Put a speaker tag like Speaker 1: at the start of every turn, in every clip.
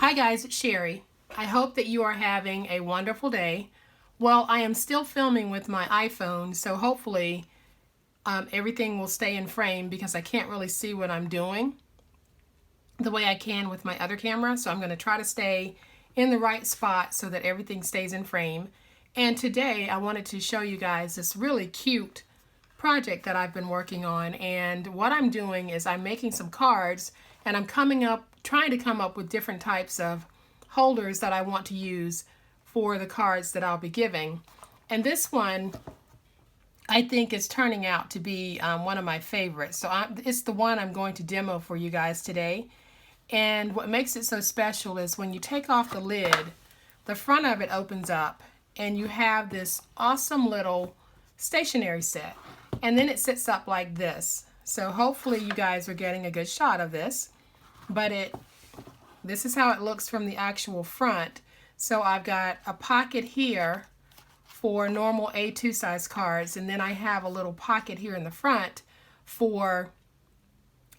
Speaker 1: Hi guys, it's Sherry. I hope that you are having a wonderful day. Well, I am still filming with my iPhone, so hopefully everything will stay in frame because I can't really see what I'm doing the way I can with my other camera. So I'm going to try to stay in the right spot so that everything stays in frame. And today I wanted to show you guys this really cute project that I've been working on. And what I'm doing is I'm making some cards and I'm trying to come up with different types of holders that I want to use for the cards that I'll be giving. And this one I think is turning out to be one of my favorites. So it's the one I'm going to demo for you guys today. And what makes it so special is when you take off the lid, the front of it opens up and you have this awesome little stationery set. And then it sits up like this. So hopefully you guys are getting a good shot of this. But this is how it looks from the actual front. So I've got a pocket here for normal A2 size cards, and then I have a little pocket here in the front for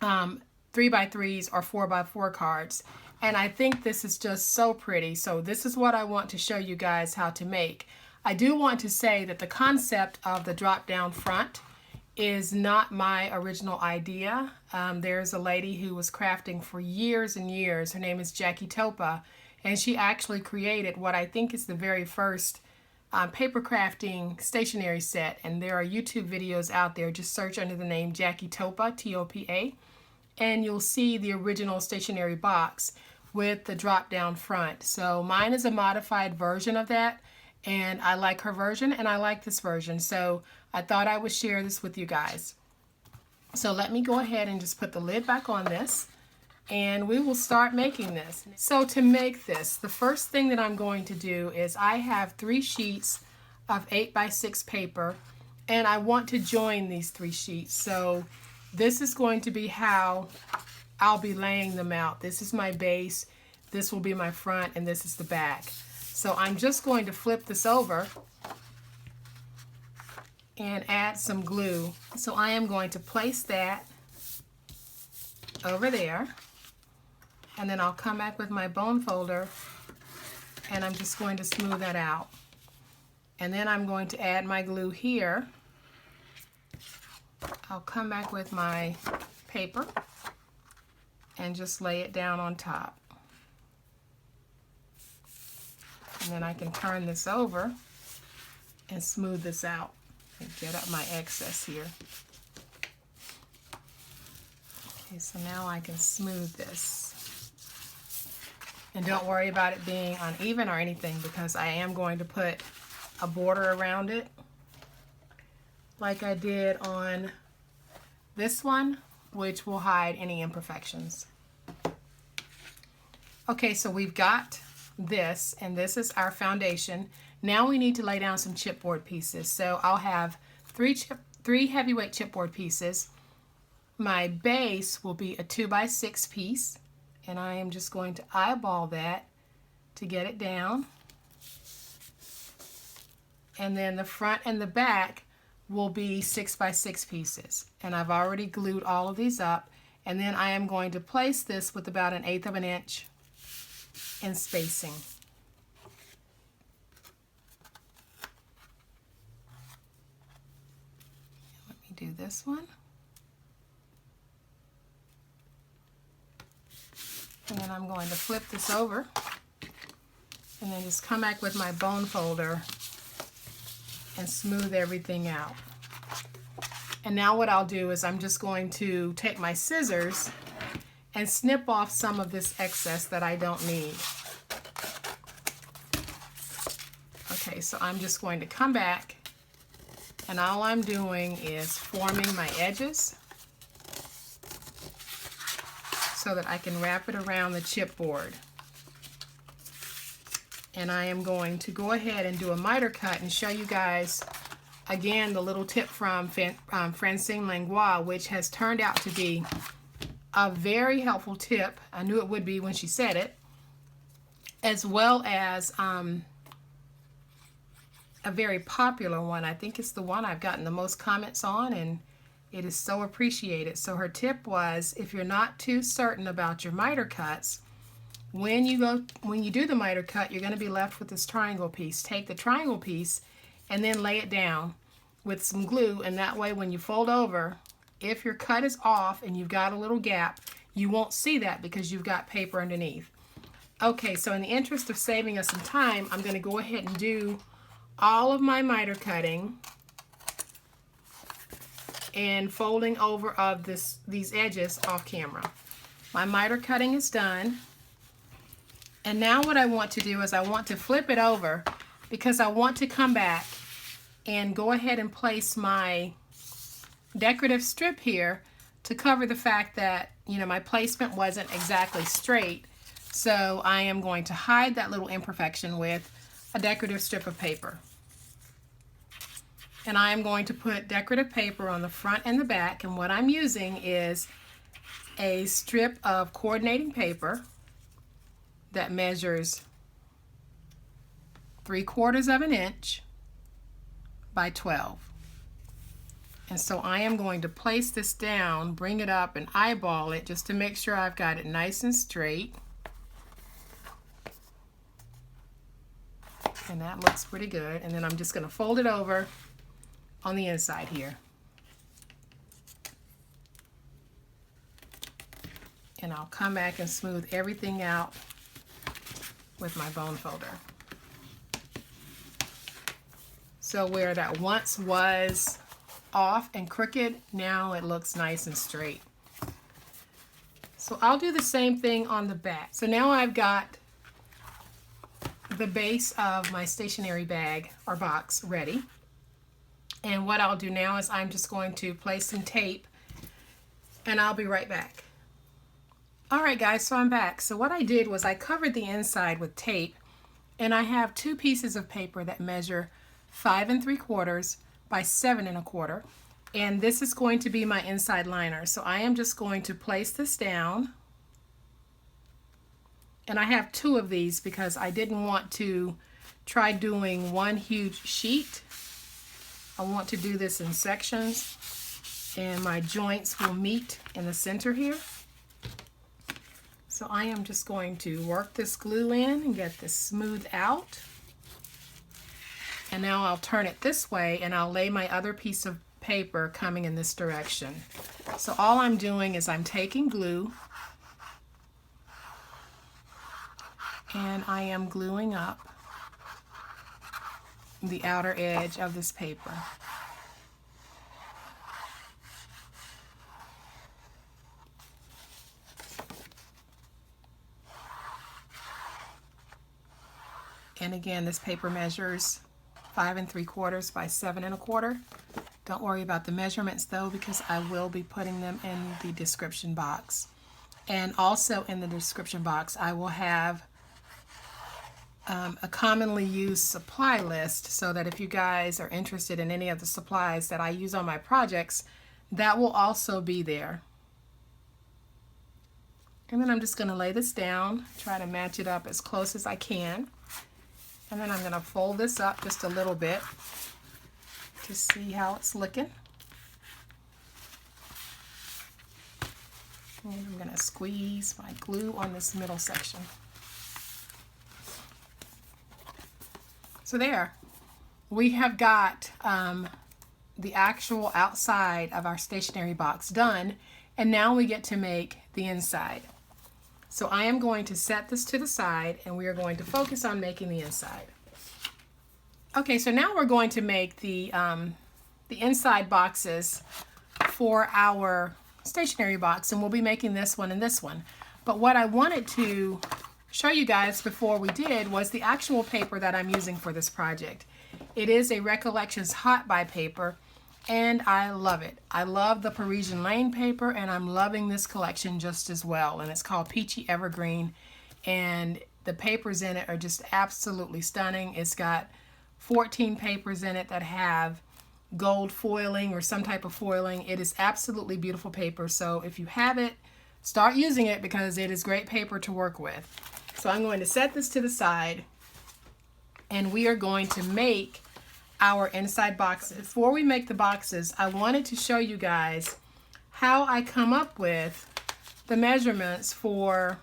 Speaker 1: 3x3s or 4x4 cards. And I think this is just so pretty. So this is what I want to show you guys how to make. I do want to say that the concept of the drop down front is not my original idea. There's a lady who was crafting for years and years. Her name is Toto, and she actually created what I think is the very first paper crafting stationery set. And there are YouTube videos out there. Just search under the name Jackie Topa, T-O-P-A, and you'll see the original stationery box with the drop down front. So mine is a modified version of that, and I like her version and I like this version. So I thought I would share this with you guys. So let me go ahead and just put the lid back on this and we will start making this. So to make this, the first thing that I'm going to do is I have 3 sheets of 8x6 paper and I want to join these 3 sheets. So this is going to be how I'll be laying them out. This is my base, this will be my front, and this is the back. So I'm just going to flip this over and add some glue. So I am going to place that over there, and then I'll come back with my bone folder and I'm just going to smooth that out. And then I'm going to add my glue here. I'll come back with my paper and just lay it down on top. And then I can turn this over and smooth this out and get up my excess here. Okay, so now I can smooth this. And don't worry about it being uneven or anything because I am going to put a border around it like I did on this one, which will hide any imperfections. Okay, so we've got this, and this is our foundation. Now we need to lay down some chipboard pieces. So I'll have three heavyweight chipboard pieces. My base will be a 2x6 piece, and I am just going to eyeball that to get it down. And then the front and the back will be 6x6 pieces. And I've already glued all of these up. And then I am going to place this with about 1/8 of an inch in spacing. Let me do this one. And then I'm going to flip this over and then just come back with my bone folder and smooth everything out. And now what I'll do is I'm just going to take my scissors and snip off some of this excess that I don't need. Okay, so I'm just going to come back and all I'm doing is forming my edges so that I can wrap it around the chipboard. And I am going to go ahead and do a miter cut and show you guys again the little tip from Francine Langlois, which has turned out to be a very helpful tip. I knew it would be when she said it, as well as a very popular one. I think it's the one I've gotten the most comments on, and it is so appreciated. So her tip was, if you're not too certain about your miter cuts, when you do the miter cut, you're going to be left with this triangle piece. Take the triangle piece and then lay it down with some glue, and that way when you fold over, if your cut is off and you've got a little gap, you won't see that because you've got paper underneath. Okay, so in the interest of saving us some time, I'm going to go ahead and do all of my miter cutting and folding over of these edges off camera. My miter cutting is done. And now what I want to do is I want to flip it over because I want to come back and go ahead and place my decorative strip here to cover the fact that, you know, my placement wasn't exactly straight. So I am going to hide that little imperfection with a decorative strip of paper. And I am going to put decorative paper on the front and the back, and what I'm using is a strip of coordinating paper that measures 3/4 of an inch by 12. And so I am going to place this down, bring it up and eyeball it just to make sure I've got it nice and straight. And that looks pretty good. And then I'm just going to fold it over on the inside here. And I'll come back and smooth everything out with my bone folder. So where that once was off and crooked, now it looks nice and straight. So I'll do the same thing on the back. So now I've got the base of my stationery bag or box ready. And what I'll do now is I'm just going to place some tape, and I'll be right back. Alright guys, so I'm back. So what I did was I covered the inside with tape, and I have 2 pieces of paper that measure 5 3/4 by 7 1/4, and this is going to be my inside liner. So I am just going to place this down, and I have 2 of these because I didn't want to try doing one huge sheet. I want to do this in sections, and my joints will meet in the center here. So I am just going to work this glue in and get this smoothed out. And now I'll turn it this way, and I'll lay my other piece of paper coming in this direction. So all I'm doing is I'm taking glue and I am gluing up the outer edge of this paper. And again, this paper measures 5 3/4 by 7 1/4. Don't worry about the measurements though, because I will be putting them in the description box. And also in the description box, I will have a commonly used supply list, so that if you guys are interested in any of the supplies that I use on my projects, that will also be there. And then I'm just going to lay this down, try to match it up as close as I can. And then I'm going to fold this up just a little bit to see how it's looking. And I'm going to squeeze my glue on this middle section. So there, we have got the actual outside of our stationery box done, and now we get to make the inside. So I am going to set this to the side, and we are going to focus on making the inside. Okay, so now we're going to make the inside boxes for our stationery box, and we'll be making this one and this one. But what I wanted to show you guys before we did was the actual paper that I'm using for this project. It is a Recollections Hot Buy paper, and I love it. I love the Parisian Lane paper, and I'm loving this collection just as well. And it's called Peachy Evergreen, and the papers in it are just absolutely stunning. It's got 14 papers in it that have gold foiling or some type of foiling. It is absolutely beautiful paper. So if you have it, start using it because it is great paper to work with. So I'm going to set this to the side, and we are going to make our inside boxes. Before we make the boxes, I wanted to show you guys how I come up with the measurements for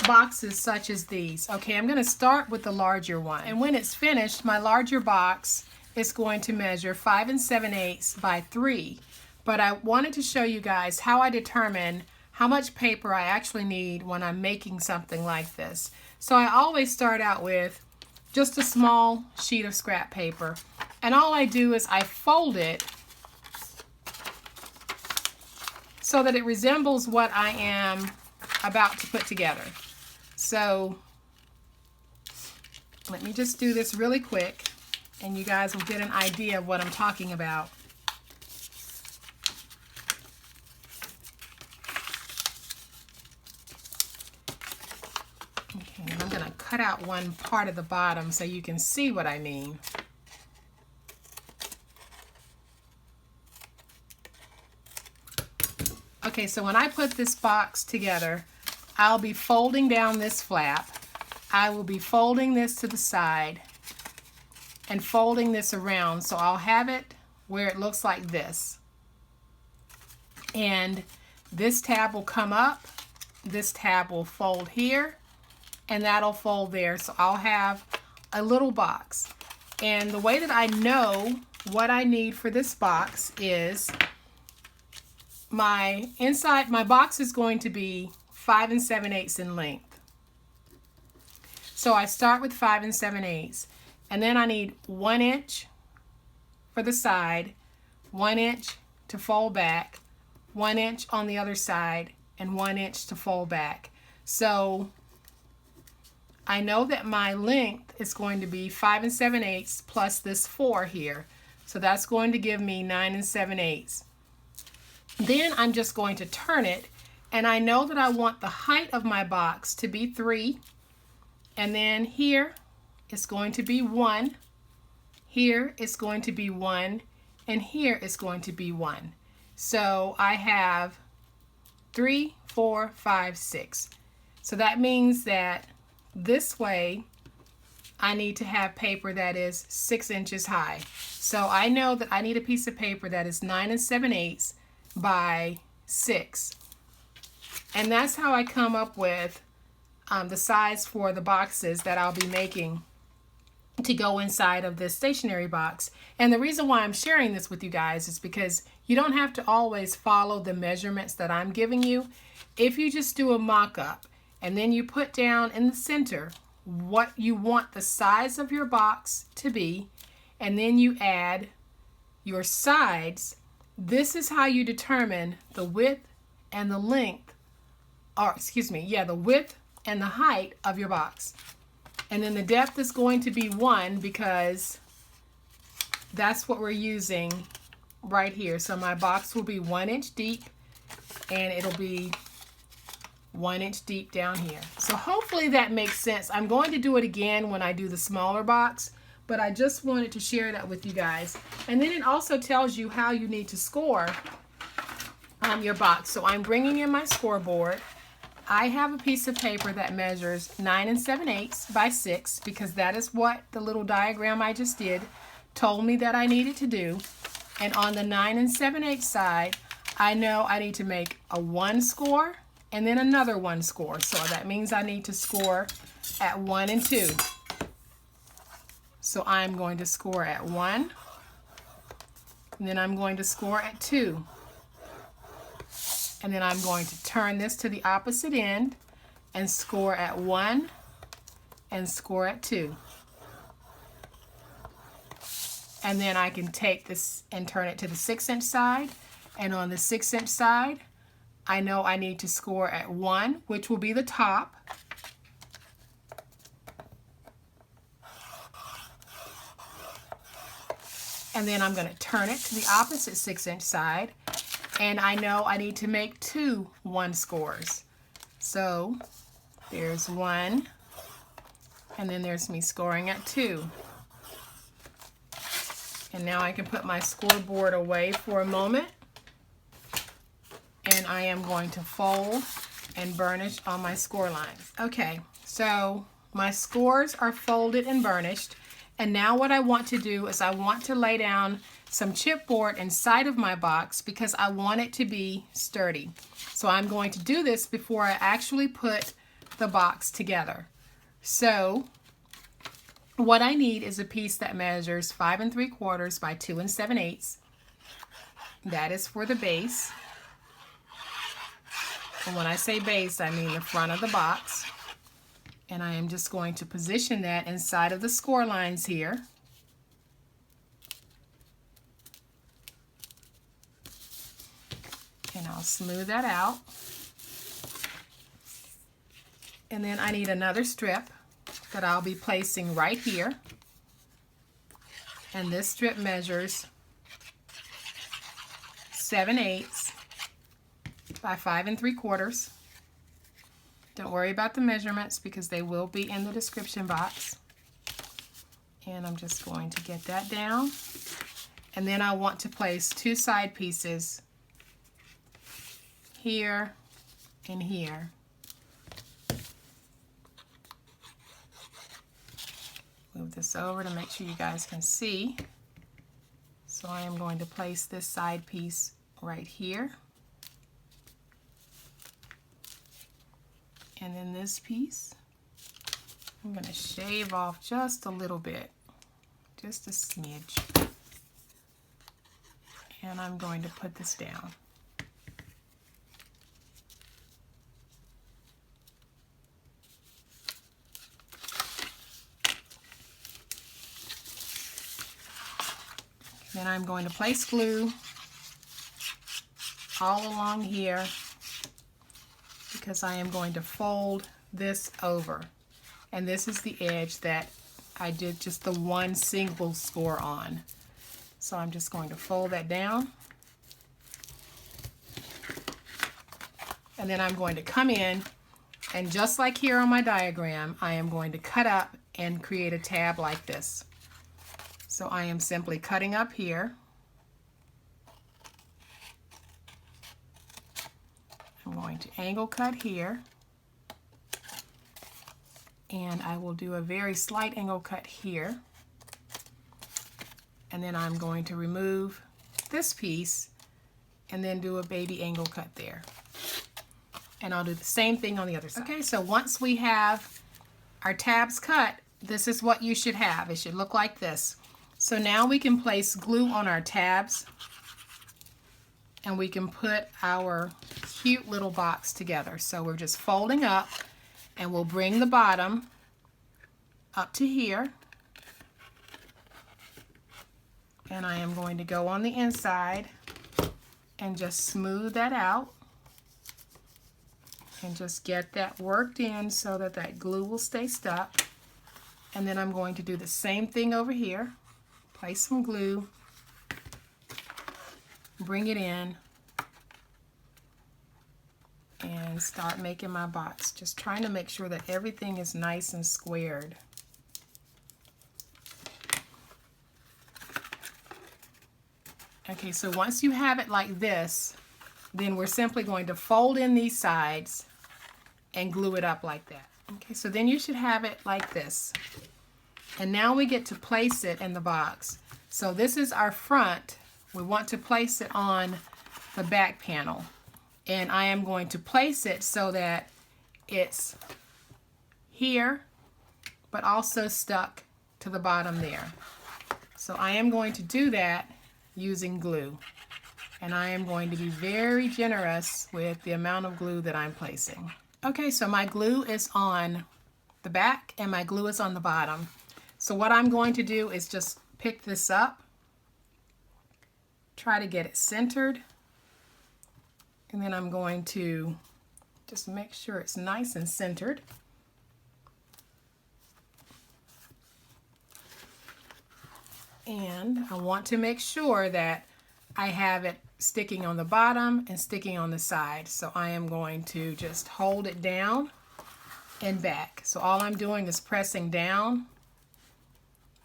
Speaker 1: boxes such as these. Okay, I'm going to start with the larger one. And when it's finished, my larger box is going to measure 5 7/8 by 3. But I wanted to show you guys how I determine how much paper I actually need when I'm making something like this. So I always start out with just a small sheet of scrap paper. And all I do is I fold it so that it resembles what I am about to put together. So let me just do this really quick and you guys will get an idea of what I'm talking about. Okay, and I'm going to cut out one part of the bottom so you can see what I mean. Okay, so when I put this box together, I'll be folding down this flap. I will be folding this to the side and folding this around. So I'll have it where it looks like this. And this tab will come up, this tab will fold here, and that'll fold there. So I'll have a little box. And the way that I know what I need for this box is my box is going to be 5 7/8 in length. So I start with 5 7/8, and then I need 1 inch for the side, 1 inch to fold back, 1 inch on the other side, and 1 inch to fold back. So I know that my length is going to be 5 7/8 plus this 4 here. So that's going to give me 9 7/8. Then I'm just going to turn it, and I know that I want the height of my box to be 3, and then here it's going to be 1, here it's going to be 1, and here it's going to be 1. So I have 3, 4, 5, 6. So that means that this way I need to have paper that is 6 inches high. So I know that I need a piece of paper that is 9 7/8 by 6. And that's how I come up with the size for the boxes that I'll be making to go inside of this stationery box. And the reason why I'm sharing this with you guys is because you don't have to always follow the measurements that I'm giving you. If you just do a mock-up and then you put down in the center what you want the size of your box to be, and then you add your sides, this is how you determine the width and the length, or the width and the height of your box. And then the depth is going to be 1 because that's what we're using right here. So my box will be 1 inch deep, and it'll be 1 inch deep down here. So hopefully that makes sense. I'm going to do it again when I do the smaller box, but I just wanted to share that with you guys. And then it also tells you how you need to score your box. So I'm bringing in my scoreboard. I have a piece of paper that measures 9 7/8 by 6 because that is what the little diagram I just did told me that I needed to do. And on the 9 7/8 side, I know I need to make a 1 score and then another 1 score. So that means I need to score at 1 and 2. So I'm going to score at 1, and then I'm going to score at 2. And then I'm going to turn this to the opposite end and score at 1 and score at 2. And then I can take this and turn it to the 6-inch side. And on the 6-inch side, I know I need to score at 1, which will be the top. And then I'm going to turn it to the opposite 6-inch side. And I know I need to make 2 1 scores. So there's 1, and then there's me scoring at 2. And now I can put my scoreboard away for a moment. And I am going to fold and burnish on my score lines. Okay, so my scores are folded and burnished. And now what I want to do is I want to lay down some chipboard inside of my box because I want it to be sturdy. So I'm going to do this before I actually put the box together. So what I need is a piece that measures 5 3/4 by 2 7/8. That is for the base. And when I say base, I mean the front of the box. And I am just going to position that inside of the score lines here. And I'll smooth that out. And then I need another strip that I'll be placing right here. And this strip measures 7/8 by 5 3/4. Don't worry about the measurements because they will be in the description box. And I'm just going to get that down. And then I want to place 2 side pieces here and here. Move this over to make sure you guys can see. So I am going to place this side piece right here. And then this piece, I'm going to shave off just a little bit, just a smidge. And I'm going to put this down. Then I'm going to place glue all along here because I am going to fold this over. And this is the edge that I did just the one single score on. So I'm just going to fold that down. And then I'm going to come in and just like here on my diagram, I am going to cut up and create a tab like this. So I am simply cutting up here. I'm going to angle cut here. And I will do a very slight angle cut here. And then I'm going to remove this piece and then do a baby angle cut there. And I'll do the same thing on the other side. Okay, so once we have our tabs cut, this is what you should have. It should look like this. So now we can place glue on our tabs and we can put our cute little box together. So we're just folding up and we'll bring the bottom up to here. And I am going to go on the inside and just smooth that out and just get that worked in so that that glue will stay stuck. And then I'm going to do the same thing over here. Place some glue, bring it in, and start making my box. Just trying to make sure that everything is nice and squared. Okay, so once you have it like this, then we're simply going to fold in these sides and glue it up like that. Okay, so then you should have it like this. And now we get to place it in the box. So this is our front. We want to place it on the back panel. And I am going to place it so that it's here, but also stuck to the bottom there. So I am going to do that using glue. And I am going to be very generous with the amount of glue that I'm placing. Okay, so my glue is on the back and my glue is on the bottom. So what I'm going to do is just pick this up, try to get it centered, and then I'm going to just make sure it's nice and centered. And I want to make sure that I have it sticking on the bottom and sticking on the side. So I am going to just hold it down and back. So all I'm doing is pressing down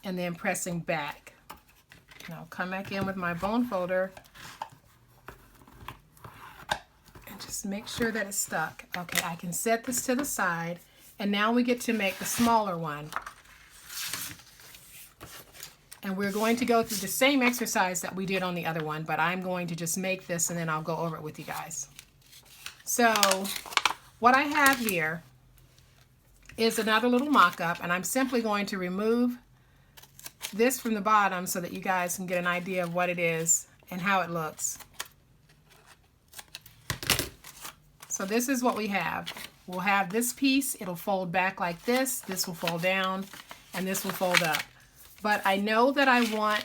Speaker 1: and then pressing back. And I'll come back in with my bone folder and just make sure that it's stuck. Okay, I can set this to the side, and now we get to make the smaller one. And we're going to go through the same exercise that we did on the other one, but I'm going to just make this and then I'll go over it with you guys. So what I have here is another little mock-up, and I'm simply going to remove this from the bottom so that you guys can get an idea of what it is and how it looks. So this is what we have. We'll have this piece, it'll fold back like this will fold down, and this will fold up. But I know that I want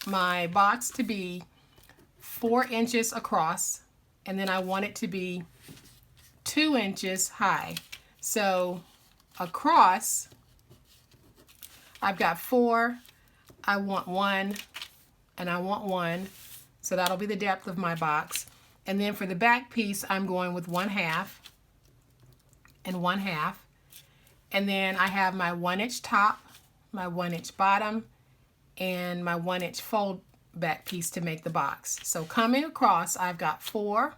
Speaker 1: my box to be 4 inches across, and then I want it to be 2 inches high. So across, I've got 4, I want 1, and I want 1, so that'll be the depth of my box. And then for the back piece, I'm going with 1/2 and 1/2. And then I have my 1-inch top, my 1-inch bottom, and my 1-inch fold back piece to make the box. So coming across, I've got 4,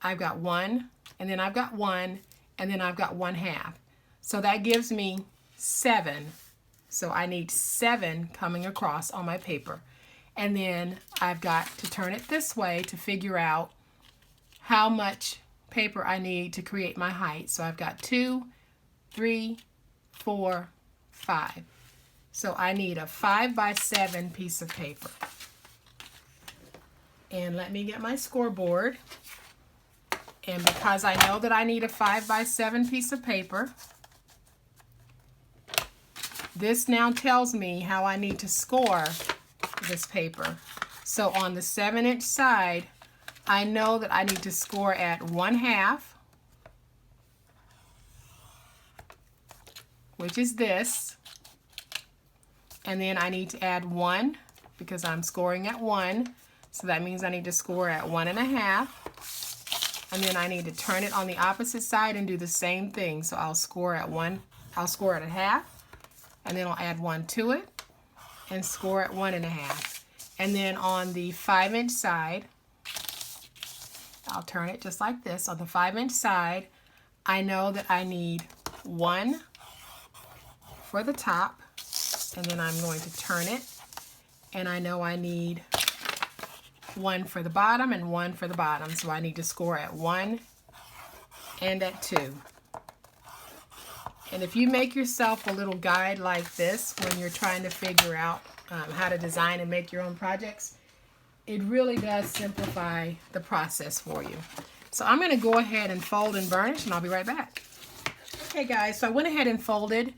Speaker 1: I've got 1, and then I've got 1, and then I've got 1/2. So that gives me 7. So I need 7 coming across on my paper. And then I've got to turn it this way to figure out how much paper I need to create my height. So I've got 2, 3, 4, 5. So I need a 5x7 piece of paper. And let me get my scoreboard. And because I know that I need a 5x7 piece of paper, this now tells me how I need to score this paper. So on the 7-inch side, I know that I need to score at 1/2, which is this. And then I need to add 1 because I'm scoring at 1. So that means I need to score at 1.5. And then I need to turn it on the opposite side and do the same thing. So I'll score at 1, I'll score at 1/2, and then I'll add 1 to it and score at 1.5. And then on the 5-inch side, I'll turn it just like this. On the 5-inch side, I know that I need 1 for the top, and then I'm going to turn it, and I know I need 1 for the bottom and 1 for the bottom. So I need to score at 1 and at 2. And if you make yourself a little guide like this when you're trying to figure out how to design and make your own projects, it really does simplify the process for you. So I'm going to go ahead and fold and burnish, and I'll be right back. Okay guys, so I went ahead and folded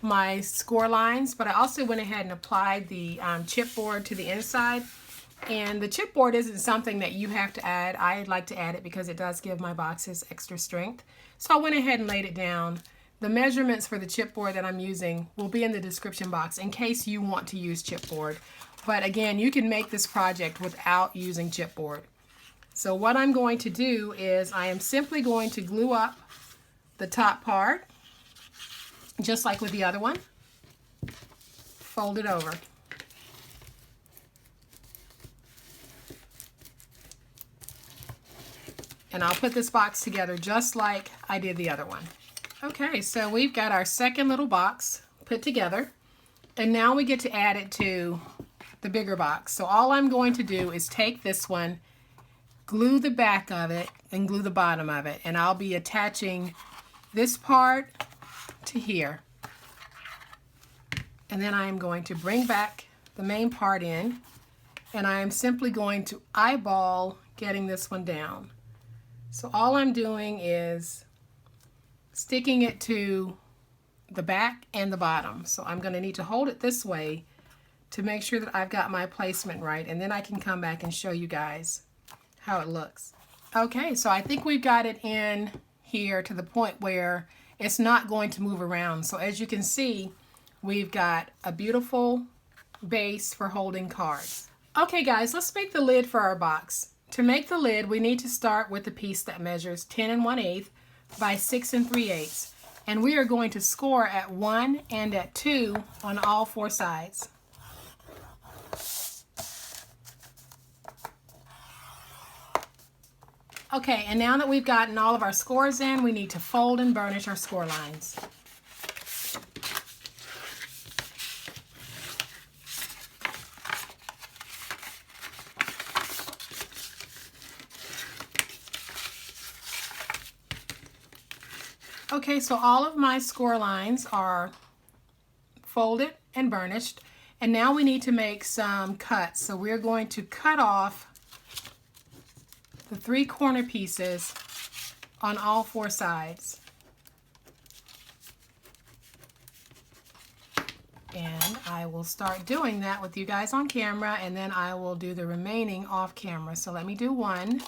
Speaker 1: my score lines, but I also went ahead and applied the chipboard to the inside. And the chipboard isn't something that you have to add. I like to add it because it does give my boxes extra strength. So I went ahead and laid it down. The measurements for the chipboard that I'm using will be in the description box in case you want to use chipboard. But again, you can make this project without using chipboard. So what I'm going to do is I am simply going to glue up the top part, just like with the other one. Fold it over. And I'll put this box together just like I did the other one. Okay, so we've got our second little box put together, and now we get to add it to the bigger box. So all I'm going to do is take this one, glue the back of it, and glue the bottom of it, and I'll be attaching this part to here. And then I am going to bring back the main part in, and I am simply going to eyeball getting this one down. So all I'm doing is sticking it to the back and the bottom. So I'm going to need to hold it this way to make sure that I've got my placement right, and then I can come back and show you guys how it looks. Okay, so I think we've got it in here to the point where it's not going to move around. So as you can see, we've got a beautiful base for holding cards. Okay guys, let's make the lid for our box. To make the lid, we need to start with a piece that measures 10 1/8 by 6 3/8. And we are going to score at 1 and at 2 on all 4 sides. Okay, and now that we've gotten all of our scores in, we need to fold and burnish our score lines. Okay, so all of my score lines are folded and burnished, and now we need to make some cuts. So we're going to cut off the 3 corner pieces on all 4 sides. And I will start doing that with you guys on camera, and then I will do the remaining off camera. So let me do one.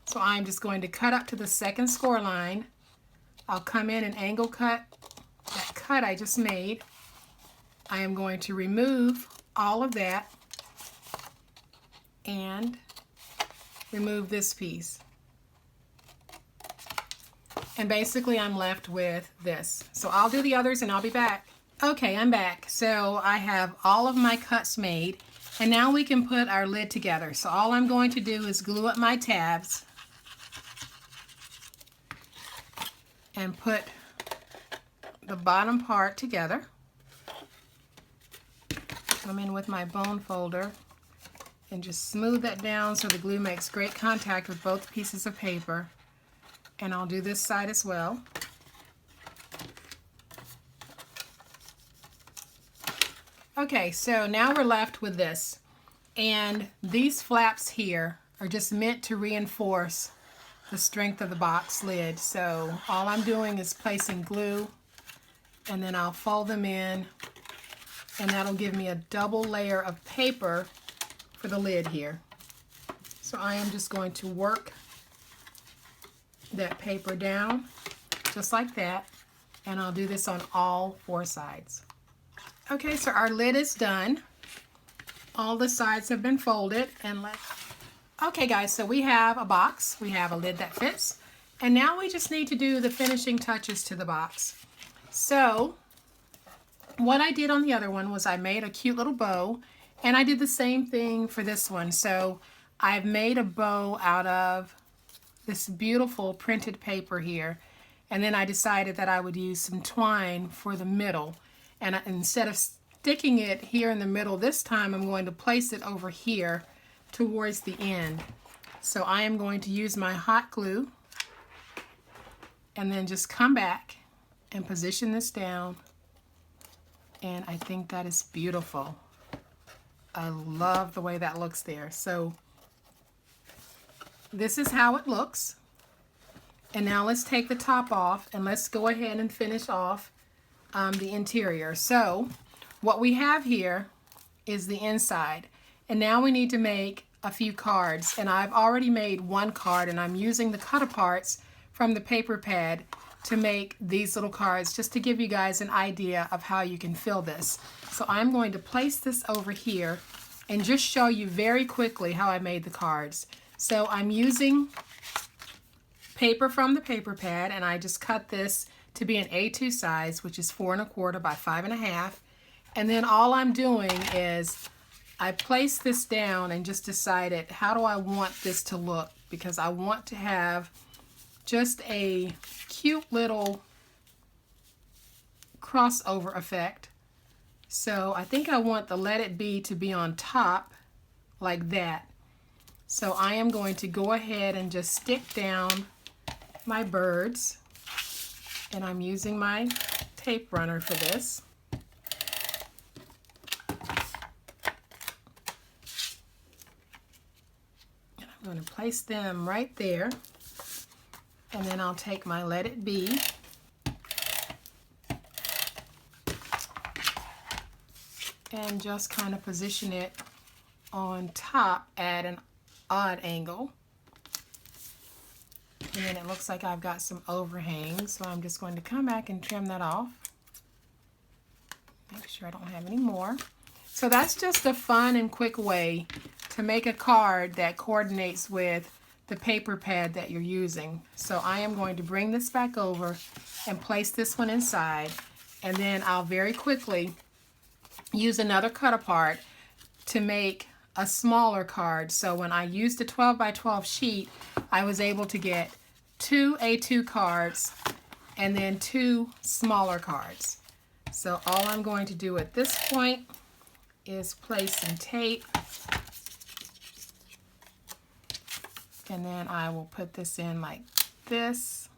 Speaker 1: So I'm just going to cut up to the 2nd score line. I'll come in and angle cut that cut I just made. I am going to remove all of that and remove this piece. And basically I'm left with this. So I'll do the others and I'll be back. Okay, I'm back. So I have all of my cuts made, and now we can put our lid together. So all I'm going to do is glue up my tabs and put the bottom part together. Come in with my bone folder and just smooth that down so the glue makes great contact with both pieces of paper. And I'll do this side as well. Okay, so now we're left with this. And these flaps here are just meant to reinforce the strength of the box lid. So all I'm doing is placing glue, and then I'll fold them in, and that'll give me a double layer of paper for the lid here. So I am just going to work that paper down just like that, and I'll do this on all 4 sides. Okay, so our lid is done. All the sides have been folded, and okay guys, so we have a box, we have a lid that fits, and now we just need to do the finishing touches to the box. So what I did on the other one was I made a cute little bow, and I did the same thing for this one. So I've made a bow out of this beautiful printed paper here, and then I decided that I would use some twine for the middle, and instead of sticking it here in the middle this time, I'm going to place it over here towards the end. So I am going to use my hot glue and then just come back and position this down, and I think that is beautiful. I love the way that looks there. So this is how it looks. And now let's take the top off and let's go ahead and finish off the interior. So what we have here is the inside, and now we need to make a few cards, and I've already made one card, and I'm using the cut aparts from the paper pad to make these little cards, just to give you guys an idea of how you can fill this. So I'm going to place this over here and just show you very quickly how I made the cards. So I'm using paper from the paper pad, and I just cut this to be an A2 size, which is 4 1/4 by 5 1/2. And then all I'm doing is I placed this down and just decided, how do I want this to look? Because I want to have just a cute little crossover effect. So I think I want the Let It Be to be on top like that. So I am going to go ahead and just stick down my birds, and I'm using my tape runner for this. I'm going to place them right there, and then I'll take my Let It Be and just kind of position it on top at an odd angle. And then it looks like I've got some overhang, so I'm just going to come back and trim that off. Make sure I don't have any more. So that's just a fun and quick way to make a card that coordinates with the paper pad that you're using. So I am going to bring this back over and place this one inside, and then I'll very quickly use another cut apart to make a smaller card. So when I used a 12 by 12 sheet, I was able to get 2 A2 cards and then 2 smaller cards. So all I'm going to do at this point is place some tape, and then I will put this in like this.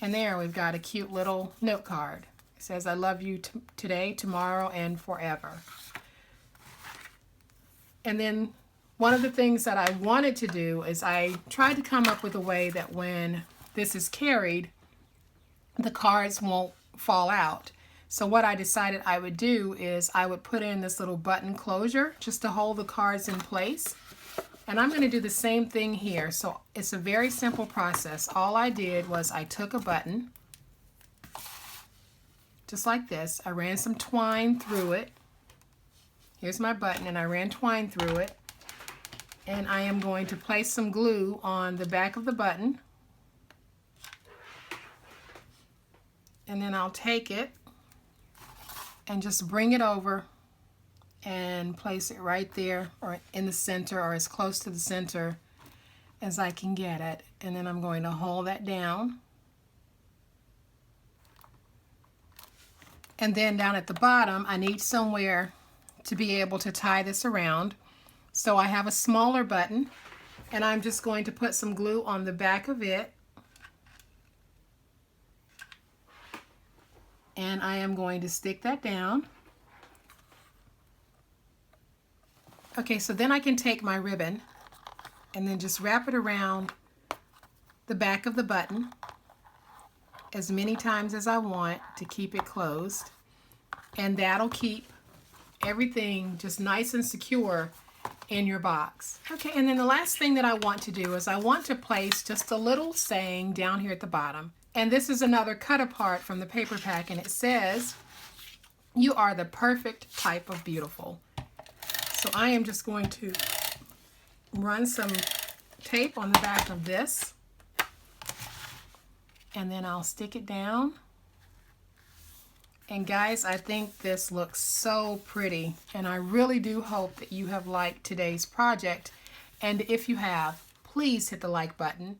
Speaker 1: And there we've got a cute little note card. It says, I love you today, tomorrow, and forever. And then one of the things that I wanted to do is I tried to come up with a way that when this is carried, the cards won't fall out. So what I decided I would do is I would put in this little button closure just to hold the cards in place. And I'm going to do the same thing here. So it's a very simple process. All I did was I took a button, just like this. I ran some twine through it. Here's my button, and I ran twine through it. And I am going to place some glue on the back of the button. And then I'll take it and just bring it over and place it right there or in the center or as close to the center as I can get it. And then I'm going to hold that down. And then down at the bottom, I need somewhere to be able to tie this around. So I have a smaller button, and I'm just going to put some glue on the back of it. And I am going to stick that down. Okay, so then I can take my ribbon and then just wrap it around the back of the button as many times as I want to keep it closed. And that'll keep everything just nice and secure in your box. Okay, and then the last thing that I want to do is I want to place just a little saying down here at the bottom. And this is another cut apart from the paper pack, and it says, you are the perfect type of beautiful. So I am just going to run some tape on the back of this, and then I'll stick it down. And guys, I think this looks so pretty, and I really do hope that you have liked today's project. And if you have, please hit the like button.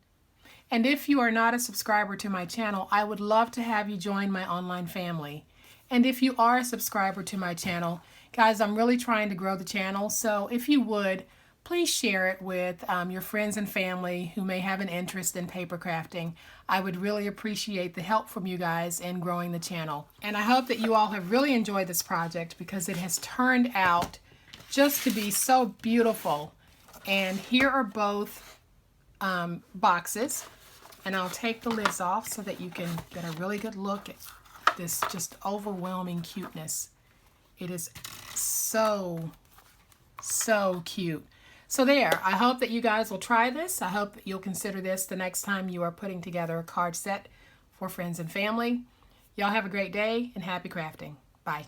Speaker 1: And if you are not a subscriber to my channel, I would love to have you join my online family. And if you are a subscriber to my channel, guys, I'm really trying to grow the channel, so if you would, please share it with your friends and family who may have an interest in paper crafting. I would really appreciate the help from you guys in growing the channel. And I hope that you all have really enjoyed this project because it has turned out just to be so beautiful. And here are both boxes. And I'll take the lids off so that you can get a really good look at this just overwhelming cuteness. It is so, so cute. So there, I hope that you guys will try this. I hope that you'll consider this the next time you are putting together a card set for friends and family. Y'all have a great day and happy crafting. Bye.